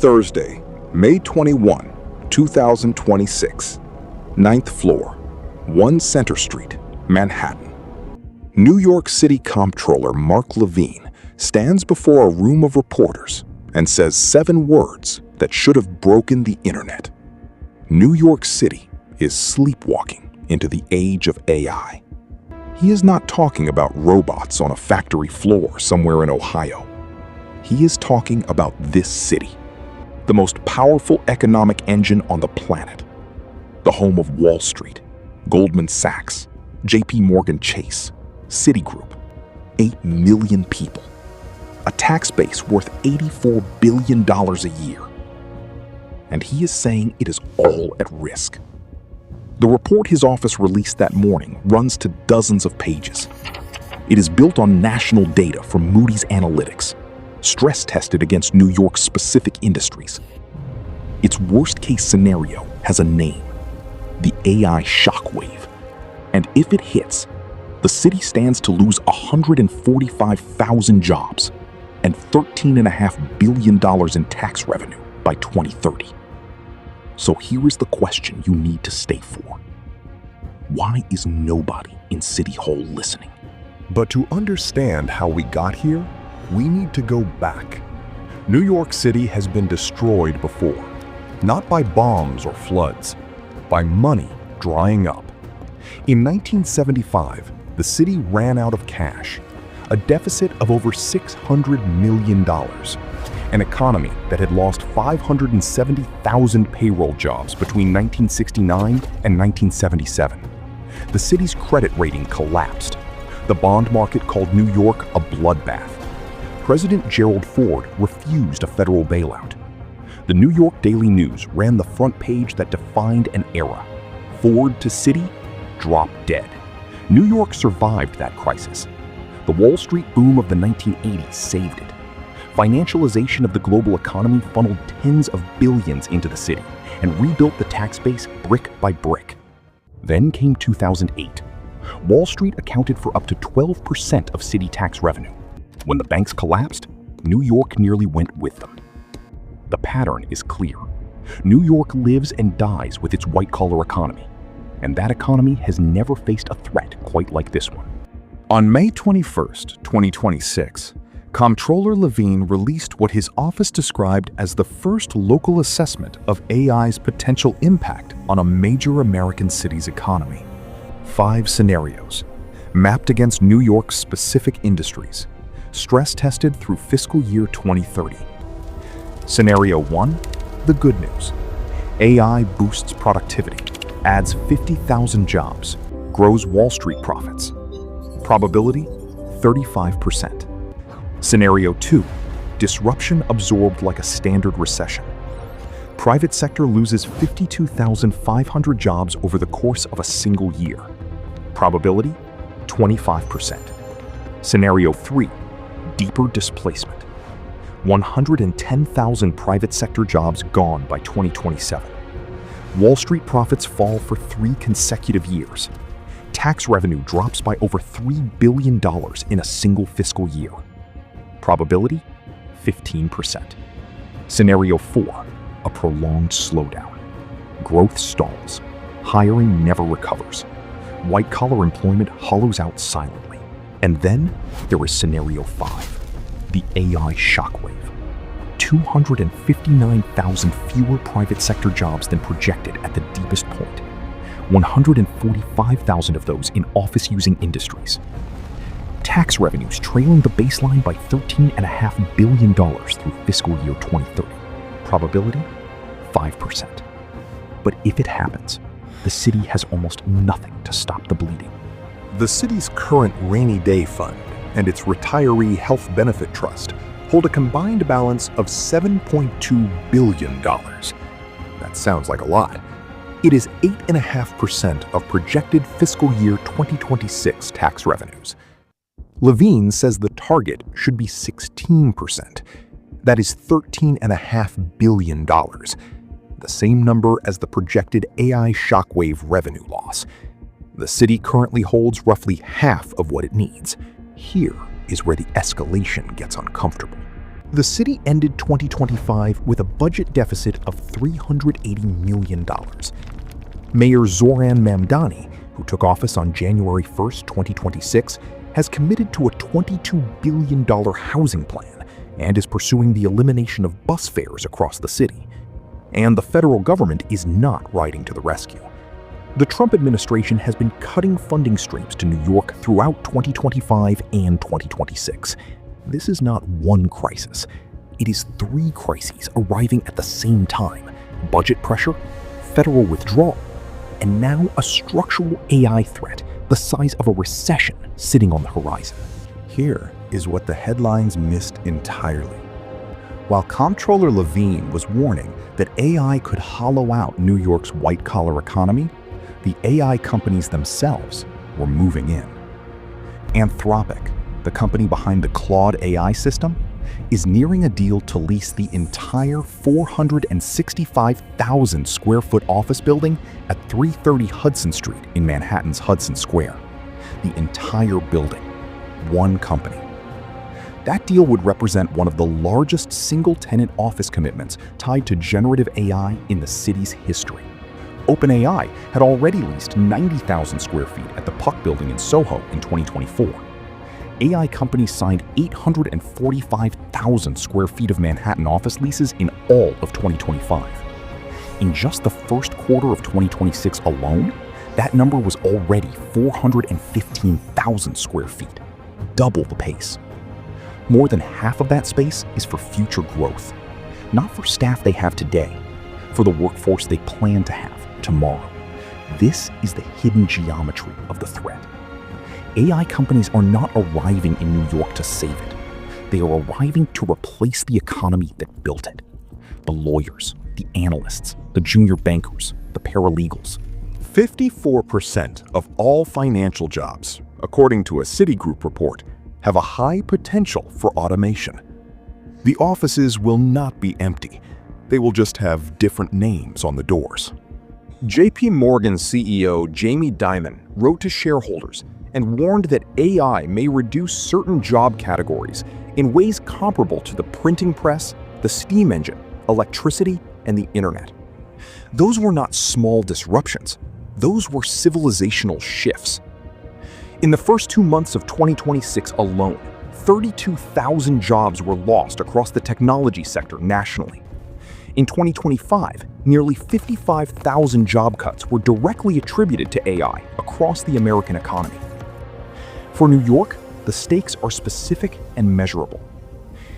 Thursday, May 21, 2026. Ninth floor, 1 Center Street, Manhattan. New York City Comptroller Mark Levine stands before a room of reporters and says 7 words that should have broken the internet. New York City is sleepwalking into the age of AI. He is not talking about robots on a factory floor somewhere in Ohio. He is talking about this city, the most powerful economic engine on the planet, the home of Wall Street, Goldman Sachs, JP Morgan Chase, Citigroup, 8 million people, a tax base worth $84 billion a year. And he is saying it is all at risk. The report his office released that morning runs to dozens of pages. It is built on national data from Moody's Analytics, stress-tested against New York's specific industries. Its worst-case scenario has a name: the AI Shockwave. And if it hits, the city stands to lose 145,000 jobs and $13.5 billion in tax revenue by 2030. So here is the question you need to stay for. Why is nobody in City Hall listening? But to understand how we got here, we need to go back. New York City has been destroyed before, not by bombs or floods, by money drying up. In 1975, the city ran out of cash, a deficit of over $600 million, an economy that had lost 570,000 payroll jobs between 1969 and 1977. The city's credit rating collapsed. The bond market called New York a bloodbath. President Gerald Ford refused a federal bailout. The New York Daily News ran the front page that defined an era. Ford to city, drop dead. New York survived that crisis. The Wall Street boom of the 1980s saved it. Financialization of the global economy funneled tens of billions into the city and rebuilt the tax base brick by brick. Then came 2008. Wall Street accounted for up to 12% of city tax revenue. When the banks collapsed, New York nearly went with them. The pattern is clear. New York lives and dies with its white-collar economy, and that economy has never faced a threat quite like this one. On May 21st, 2026, Comptroller Levine released what his office described as the first local assessment of AI's potential impact on a major American city's economy. 5 scenarios, mapped against New York's specific industries, stress-tested through fiscal year 2030. Scenario 1, the good news. AI boosts productivity, adds 50,000 jobs, grows Wall Street profits. Probability, 35%. Scenario 2, disruption absorbed like a standard recession. Private sector loses 52,500 jobs over the course of a single year. Probability, 25%. Scenario 3, deeper displacement. 110,000 private sector jobs gone by 2027. Wall Street profits fall for 3 consecutive years. Tax revenue drops by over $3 billion in a single fiscal year. Probability, 15%. Scenario 4, a prolonged slowdown. Growth stalls. Hiring never recovers. White-collar employment hollows out silently. And then there is Scenario 5, the AI Shockwave. 259,000 fewer private sector jobs than projected at the deepest point. 145,000 of those in office-using industries. Tax revenues trailing the baseline by $13.5 billion through fiscal year 2030. Probability, 5%. But if it happens, the city has almost nothing to stop the bleeding. The city's current rainy day fund and its retiree health benefit trust hold a combined balance of $7.2 billion. That sounds like a lot. It is 8.5% of projected fiscal year 2026 tax revenues. Levine says the target should be 16%. That is $13.5 billion, the same number as the projected AI Shockwave revenue loss. The city currently holds roughly half of what it needs. Here is where the escalation gets uncomfortable. The city ended 2025 with a budget deficit of $380 million. Mayor Zoran Mamdani, who took office on January 1, 2026, has committed to a $22 billion housing plan and is pursuing the elimination of bus fares across the city. And the federal government is not riding to the rescue. The Trump administration has been cutting funding streams to New York throughout 2025 and 2026. This is not one crisis. It is three crises arriving at the same time: budget pressure, federal withdrawal, and now a structural AI threat the size of a recession sitting on the horizon. Here is what the headlines missed entirely. While Comptroller Levine was warning that AI could hollow out New York's white-collar economy, the AI companies themselves were moving in. Anthropic, the company behind the Claude AI system, is nearing a deal to lease the entire 465,000 square foot office building at 330 Hudson Street in Manhattan's Hudson Square. The entire building. One company. That deal would represent one of the largest single-tenant office commitments tied to generative AI in the city's history. OpenAI had already leased 90,000 square feet at the Puck Building in Soho in 2024. AI companies signed 845,000 square feet of Manhattan office leases in all of 2025. In just the first quarter of 2026 alone, that number was already 415,000 square feet, double the pace. More than half of that space is for future growth, not for staff they have today, for the workforce they plan to have tomorrow. This is the hidden geometry of the threat. AI companies are not arriving in New York to save it. They are arriving to replace the economy that built it. The lawyers, the analysts, the junior bankers, the paralegals. 54% of all financial jobs, according to a Citigroup report, have a high potential for automation. The offices will not be empty. They will just have different names on the doors. JP Morgan CEO Jamie Dimon wrote to shareholders and warned that AI may reduce certain job categories in ways comparable to the printing press, the steam engine, electricity, and the internet. Those were not small disruptions. Those were civilizational shifts. In the first 2 months of 2026 alone, 32,000 jobs were lost across the technology sector nationally. In 2025, nearly 55,000 job cuts were directly attributed to AI across the American economy. For New York, the stakes are specific and measurable.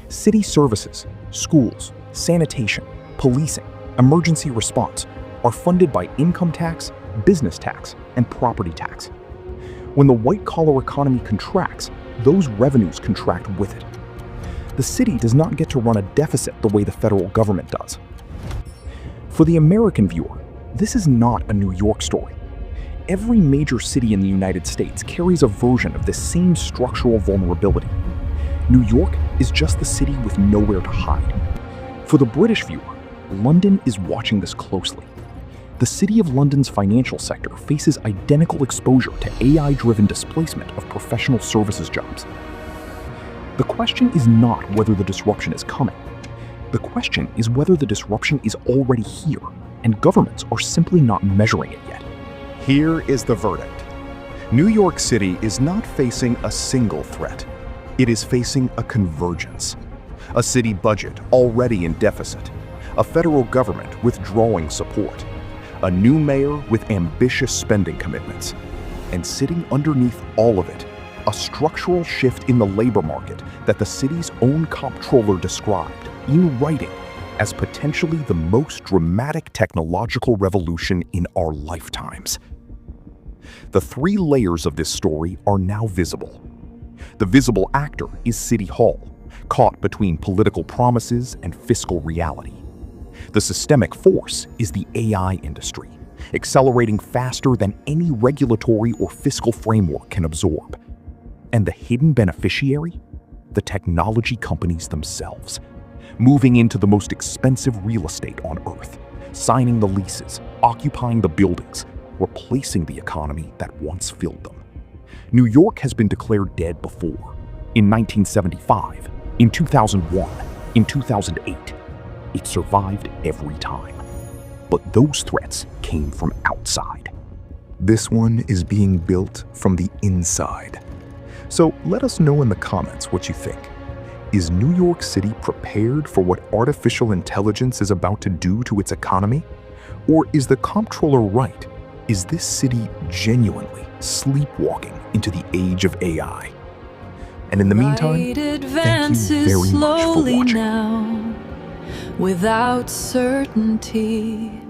City services, schools, sanitation, policing, emergency response are funded by income tax, business tax, and property tax. When the white-collar economy contracts, those revenues contract with it. The city does not get to run a deficit the way the federal government does. For the American viewer, this is not a New York story. Every major city in the United States carries a version of this same structural vulnerability. New York is just the city with nowhere to hide. For the British viewer, London is watching this closely. The City of London's financial sector faces identical exposure to AI-driven displacement of professional services jobs. The question is not whether the disruption is coming. The question is whether the disruption is already here, and governments are simply not measuring it yet. Here is the verdict. New York City is not facing a single threat. It is facing a convergence. A city budget already in deficit. A federal government withdrawing support. A new mayor with ambitious spending commitments. And sitting underneath all of it, a structural shift in the labor market that the city's own comptroller described in writing as potentially the most dramatic technological revolution in our lifetimes. The three layers of this story are now visible. The visible actor is City Hall, caught between political promises and fiscal reality. The systemic force is the AI industry, accelerating faster than any regulatory or fiscal framework can absorb. And the hidden beneficiary? The technology companies themselves, moving into the most expensive real estate on Earth, signing the leases, occupying the buildings, replacing the economy that once filled them. New York has been declared dead before. In 1975, in 2001, In 2008, it survived every time. But those threats came from outside. This one is being built from the inside. So let us know in the comments what you think. Is New York City prepared for what artificial intelligence is about to do to its economy? Or is the comptroller right? Is this city genuinely sleepwalking into the age of AI? And in the meantime, thank you very much for watching. Now, without certainty.